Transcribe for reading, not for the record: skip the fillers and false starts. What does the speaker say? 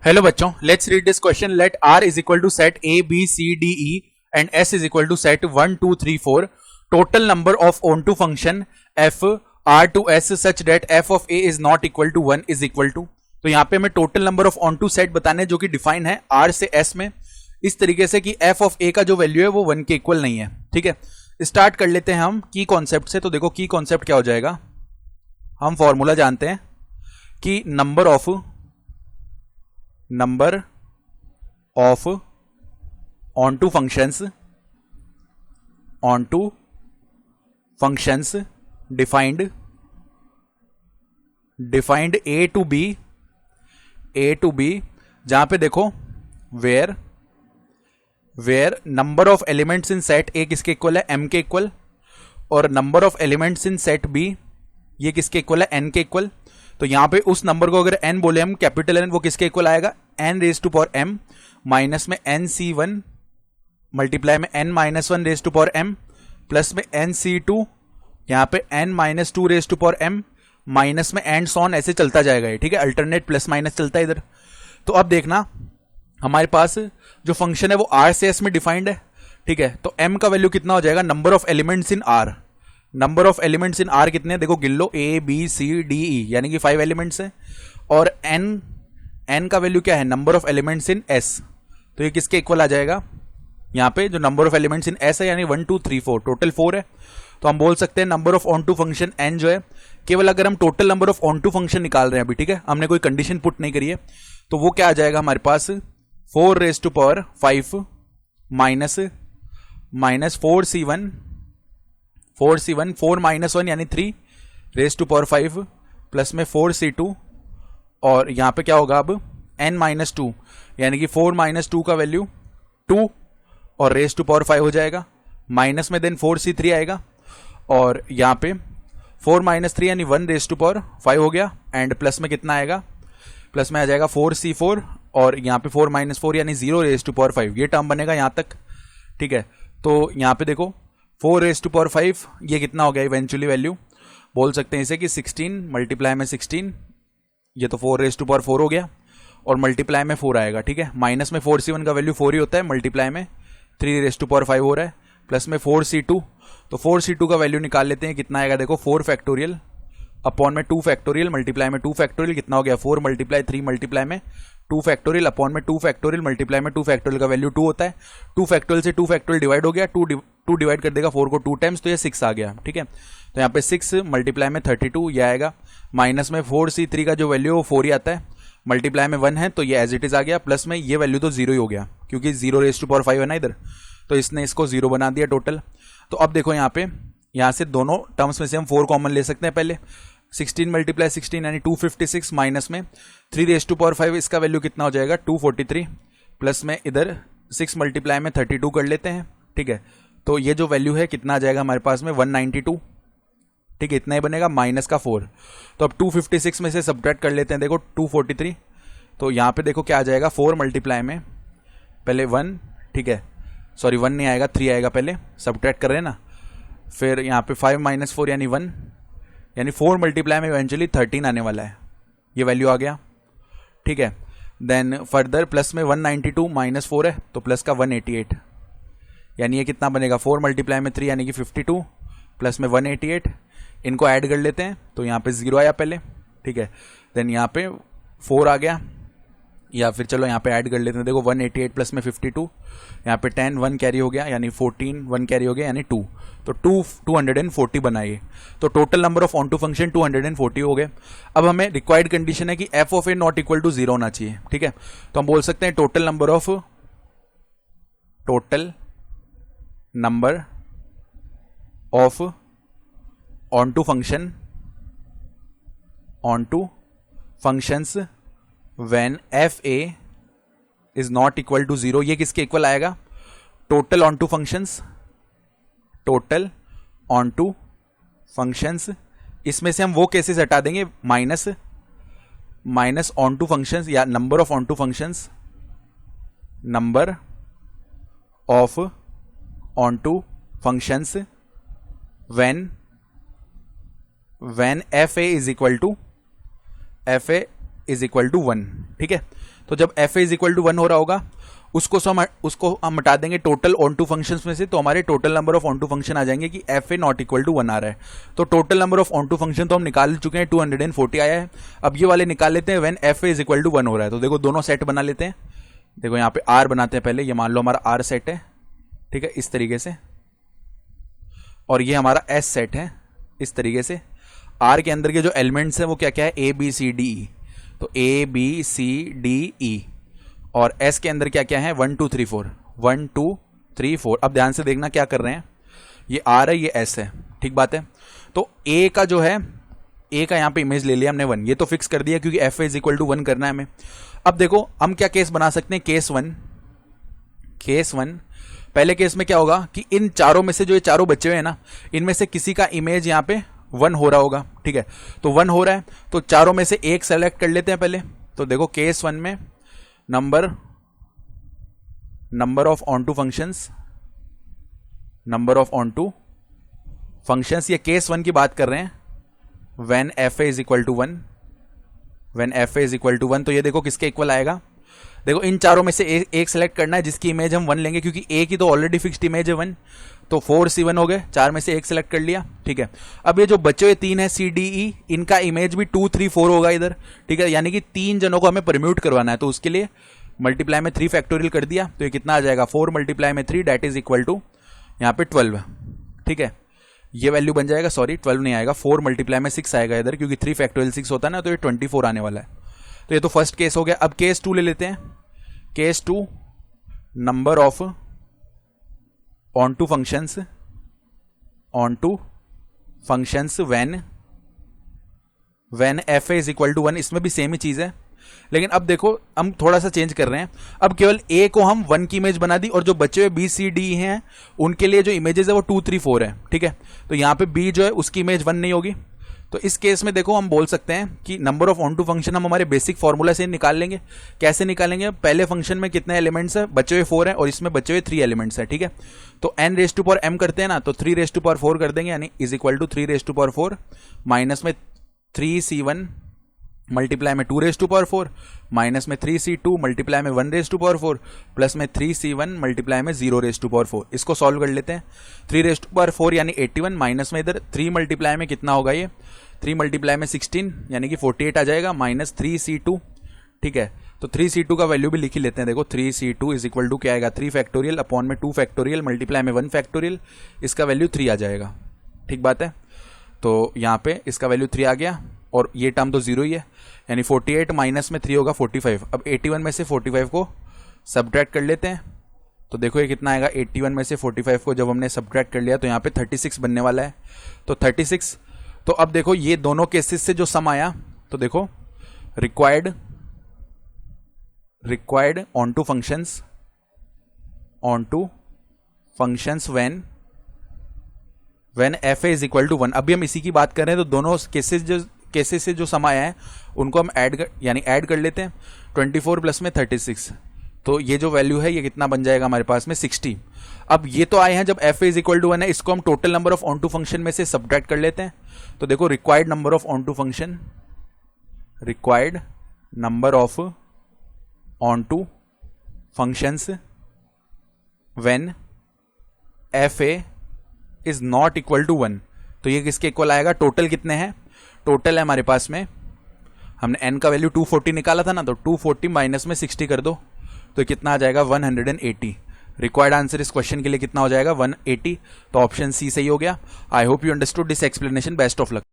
Hello बच्चों, let's read this question. Let R is equal to set A, B, C, D, E and S is equal to set 1, 2, 3, 4. Total number of onto function f R to S such that f of A is not equal to 1 is equal to. तो यहाँ पे हमें total number of onto set बताने जो कि define है R से S में इस तरीके से कि f ऑफ A का जो वैल्यू है वो 1 के इक्वल नहीं है. ठीक है, स्टार्ट कर लेते हैं हम की कॉन्सेप्ट से. तो देखो की कॉन्सेप्ट क्या हो जाएगा. हम फॉर्मूला जानते हैं कि number of onto functions defined A to B जहां पे देखो where number of elements in set A किसके इक्वल है, M के इक्वल, और number of elements in set B ये किसके इक्वल है, N के इक्वल. तो यहां पे उस नंबर को अगर n बोले हम, कैपिटल N, वो किसके इक्वल आएगा, n raise to power m minus में nc1 मल्टीप्लाई में n minus 1 raise to power m plus में nc2 यहां पे n minus 2 raise to power m minus में एंड सॉन ऐसे चलता जाएगा. ठीक है, अल्टरनेट प्लस माइनस चलता है इधर. तो अब देखना हमारे पास जो फंक्शन है वो r से s में डिफाइंड है. ठीक है, तो m का वैल्यू कितना हो जाएगा, number of elements in r. Number of elements in are कितने, देखो गिन लो, A B C D E यानी कि 5 एलिमेंट्स हैं. और एन का वैल्यू क्या है, number of elements in S. तो ये किसके इक्वल आ जाएगा, यहाँ पे जो number of elements in S है यानी 1 2 3 4 टोटल 4 है. तो हम बोल सकते हैं number of on to function N जो है, केवल अगर हम total number of on to function निकाल रहे हैं अभी, ठीक है, हमने कोई कंडीशन पुट नहीं करी है, तो वो क्या आ जाएगा हमारे पास 4 raise to power 5 minus 4 minus 1 यानी 3 रेज टू पावर 5 प्लस में 4c2 और यहां पे क्या होगा अब n माइनस 2 यानी कि 4 माइनस 2 का वैल्यू 2 और रेज टू पावर 5 हो जाएगा. माइनस में देन 4c3 आएगा और यहां पे 4 माइनस 3 यानी 1 रेज टू पावर 5 हो गया. एंड प्लस में कितना आएगा, प्लस में आ जाएगा 4c4 और यहां पे 4 माइनस 4 यानी 0 रेज टू पावर 5. ये टर्म बनेगा यहां तक. ठीक है, तो यहां पे देखो 4 रेज टू पावर 5 ये कितना हो गया, इवेंचुअली वैल्यू बोल सकते हैं इसे कि 16 मल्टीप्लाई में 16, ये तो 4 रेज टू पावर 4 हो गया और मल्टीप्लाई में 4 आएगा. ठीक है, माइनस में 4c1 का वैल्यू 4 ही होता है, मल्टीप्लाई में 3 रेज टू पावर 5 हो रहा है, प्लस में 4c2. तो 4c2 का वैल्यू निकाल लेते हैं, कितना आएगा देखो 4 फैक्टोरियल अपॉन में 2 फैक्टोरियल मल्टीप्लाई में 2 फैक्टोरियल, कितना हो गया 4 मल्टीप्लाई 3 मल्टीप्लाई में 2 फैक्टोरियल अपॉन में 2 फैक्टोरियल मल्टीप्लाई में 2 फैक्टोरियल का वैल्यू 2 होता है. 2 फैक्टोरियल से 2 फैक्टोरियल डिवाइड हो गया, 2 डिवाइड कर देगा 4 को 2 टाइम्स, तो ये 6 आ गया. ठीक है, तो यहाँ पे 6 मल्टीप्लाई में 32 ये आएगा, माइनस में 4c3 का जो वैल्यू है वो 4 ही आता है, मल्टीप्लाई में 1 है तो ये एज इट इज आ गया, प्लस में ये वैल्यू तो 0 ही हो गया क्योंकि 0 रेज टू पावर 5 है ना इधर, तो इसने इसको 0 बना दिया टोटल. तो अब देखो यहाँ पे यहाँ से दोनों टर्म्स में से हम 4 कॉमन ले सकते हैं. पहले 16 मल्टीप्लाई 16 यानी 256 माइनस में 3 रेज टू पावर 5 इसका वैल्यू कितना हो जाएगा 243 प्लस में इधर 6 मल्टीप्लाई में 32 कर लेते हैं. ठीक है, तो ये जो वैल्यू है कितना आ जाएगा हमारे पास में 192. ठीक है, इतना ही बनेगा माइनस का 4. तो अब 256 में से सब्ट्रैक्ट कर लेते हैं, देखो 243. तो यहाँ पे देखो क्या आ जाएगा 4 मल्टीप्लाई में पहले 1, ठीक है सॉरी 1 नहीं आएगा 3 आएगा, पहले सब्ट्रैक्ट कर रहे हैं ना, फिर यहाँ पे 5 माइनस 4 यानी 1 यानी 4 मल्टीप्लाई में इवेंचुअली 13 आने वाला है, ये वैल्यू आ गया. ठीक है, देन फर्दर प्लस में 192 माइनस 4 है तो प्लस का 188 यानी ये कितना बनेगा 4 मल्टीप्लाई में 3 यानी कि 52 प्लस में 188. इनको ऐड कर लेते हैं तो यहाँ पे 0 आया पहले. ठीक है, देन यहाँ पे 4 आ गया, या फिर चलो यहाँ पे ऐड कर लेते हैं, देखो 188 प्लस में 52 यहाँ पे 10 1 कैरी हो गया यानी 14 1 कैरी हो गया यानी 2, तो 240 बनाइए. तो total number of on to फंक्शन 240 हो गए. अब हमें रिक्वायर्ड कंडीशन है कि f of a not equal to 0 होना चाहिए. ठीक है, तो हम बोल सकते हैं total number of on two functions when fa is not equal to 0, ये किसके इक्वल आएगा, टोटल ऑन टू फंक्शंस. इसमें से हम वो केसेस हटा देंगे माइनस ऑन टू फंक्शंस या number of on to functions, number of on two functions when fa is equal to 1. ठीक है, तो जब F A is equal to 1 हो रहा होगा उसको हम हटा देंगे टोटल ऑन टू फंक्शंस में से, तो हमारे total number of on to function आ जाएंगे कि f a not equal to 1 आ रहा है। तो total number of on to function तो हम निकाल चुके हैं, 240 आया है। अब ये वाले निकाल लेते हैं when F A is equal to 1 हो रहा है। तो देखो दोनों सेट बना लेते हैं। देखो यहाँ पे आर बनाते हैं पहले, ये मान लो हमारा आर सेट है, ठीक है, इस तरीके से, और ये हमारा एस सेट है इस तरीके से। आर के अंदर के जो एलिमेंट्स है वो क्या क्या है, A B C D E, तो A B C D E, और एस के अंदर क्या क्या है, 1 2 3 4, 1 2 3 4। अब ध्यान से देखना क्या कर रहे हैं, ये आर है ये एस है, ठीक बात है। तो ए का जो है, ए का यहाँ पे इमेज ले लिया हमने 1, ये तो फिक्स कर दिया क्योंकि f A is equal to 1 करना है हमें। अब देखो हम क्या केस बना सकते हैं, केस वन। पहले केस में क्या होगा कि इन चारों में से जो ये चारों बच्चे हुए हैं ना, इनमें से किसी का इमेज यहाँ पे 1 हो रहा होगा, ठीक है। तो 1 हो रहा है तो चारों में से एक सेलेक्ट कर लेते हैं पहले। तो देखो केस 1 में नंबर ऑफ ऑन टू फंक्शंस, ये केस 1 की बात कर रहे हैं। When F A is equal to 1, तो ये देखो किसके इक्वल आएगा, देखो इन चारों में से एक सेलेक्ट करना है जिसकी इमेज हम 1 लेंगे, क्योंकि ए की तो ऑलरेडी फिक्स्ड इमेज है 1, तो 4 C1 हो गए, 4 में से एक सेलेक्ट कर लिया, ठीक है। अब ये जो बचे हुए 3 है सी डी ई, इनका इमेज भी 2 3 4 होगा इधर, ठीक है, यानी कि 3 जनों को हमें परम्यूट करवाना है। तो उसके लिए मल्टीप्लाई में 3 फैक्टोरियल कर दिया, तो ये कितना आ जाएगा, 4 मल्टीप्लाई में 3 दैट इज इक्वल टू यहाँ पे 12, ठीक है, ये वैल्यू बन जाएगा, सॉरी 12 नहीं आएगा, 4 मल्टीप्लाई में 6 आएगा इधर, क्योंकि 3 फैक्टोरियल 6 होता है ना, तो ये 24 आने वाला है। तो ये तो फर्स्ट केस हो गया। अब केस 2 ले लेते हैं। Case 2, number of on to functions when F A is equal to 1, इसमें भी सेम ही चीज है, लेकिन अब देखो हम थोड़ा सा चेंज कर रहे हैं। अब केवल ए को हम 1 की इमेज बना दी, और जो बचे हुए बी सी डी हैं उनके लिए जो इमेजेस है वो 2 3 4 है, ठीक है। तो यहाँ पे बी जो है उसकी इमेज 1 नहीं होगी। तो इस केस में देखो हम बोल सकते हैं कि नंबर ऑफ ऑन टू फंक्शन हम हमारे बेसिक फॉर्मूला से निकाल लेंगे। कैसे निकालेंगे, पहले फंक्शन में कितने एलिमेंट्स है, बचे हुए 4 है, और इसमें बचे हुए 3 एलिमेंट्स है, ठीक है। तो n raise to power m करते हैं ना, तो 3 रेज टू पावर 4 कर देंगे, यानी is equal to 3 raise to power 4 minus में 3c1 मल्टीप्लाई में 2 रेज टू पावर 4 माइनस में 3c2 मल्टीप्लाई में 1 रेज टू पावर 4 प्लस में 3c1 मल्टीप्लाई में 0 रेज टू पावर 4। इसको सॉल्व कर लेते हैं। 3 रेज टू पावर 4 यानी 81 माइनस में इधर 3 मल्टीप्लाई में कितना होगा, ये 3 मल्टीप्लाई में 16 यानी कि 48 आ जाएगा, माइनस 3c2, ठीक है। तो 3c2 का वैल्यू भी लिख ही लेते हैं। देखो 3c2 इज इक्वल टू क्या आएगा, 3 फैक्टोरियल अपॉन में 2 फैक्टोरियल मल्टीप्लाई में 1 फैक्टोरियल, इसका वैल्यू 3 आ जाएगा, ठीक बात है। तो यहाँ पे इसका वैल्यू 3 आ गया, और ये टर्म तो 0 ही है, यानी 48 माइनस में 3 होगा 45। अब 81 में से 45 को सब्ट्रैक्ट कर लेते हैं, तो देखो ये कितना आएगा, 81 में से 45 को जब हमने सब्ट्रैक्ट कर लिया तो यहाँ पे 36 बनने वाला है। तो 36, तो अब देखो ये दोनों केसेस से जो सम आया, तो देखो required on to functions when F A is equal to 1। अभी हम इसी की बात कर रहे हैं, तो दोनों केसेस से जो सम आया है उनको हम ऐड कर लेते हैं। 24 प्लस में 36, तो ये जो वैल्यू है ये कितना बन जाएगा हमारे पास में 60। अब ये तो आए हैं जब F A is equal to 1 है, इसको हम total number of on to function में से सब्ट्रैक्ट कर लेते हैं। तो देखो required number of on to functions when F A is not equal to 1, तो ये किसके इक्वल आएगा, टोटल कितने हैं, टोटल है हमारे पास में, हमने n का वैल्यू 240 निकाला था ना, तो 240 माइनस में 60 कर दो, तो कितना आ जाएगा 180। रिक्वायर्ड आंसर इस क्वेश्चन के लिए कितना हो जाएगा 180। तो ऑप्शन सी सही हो गया। I hope you understood this explanation. Best of luck.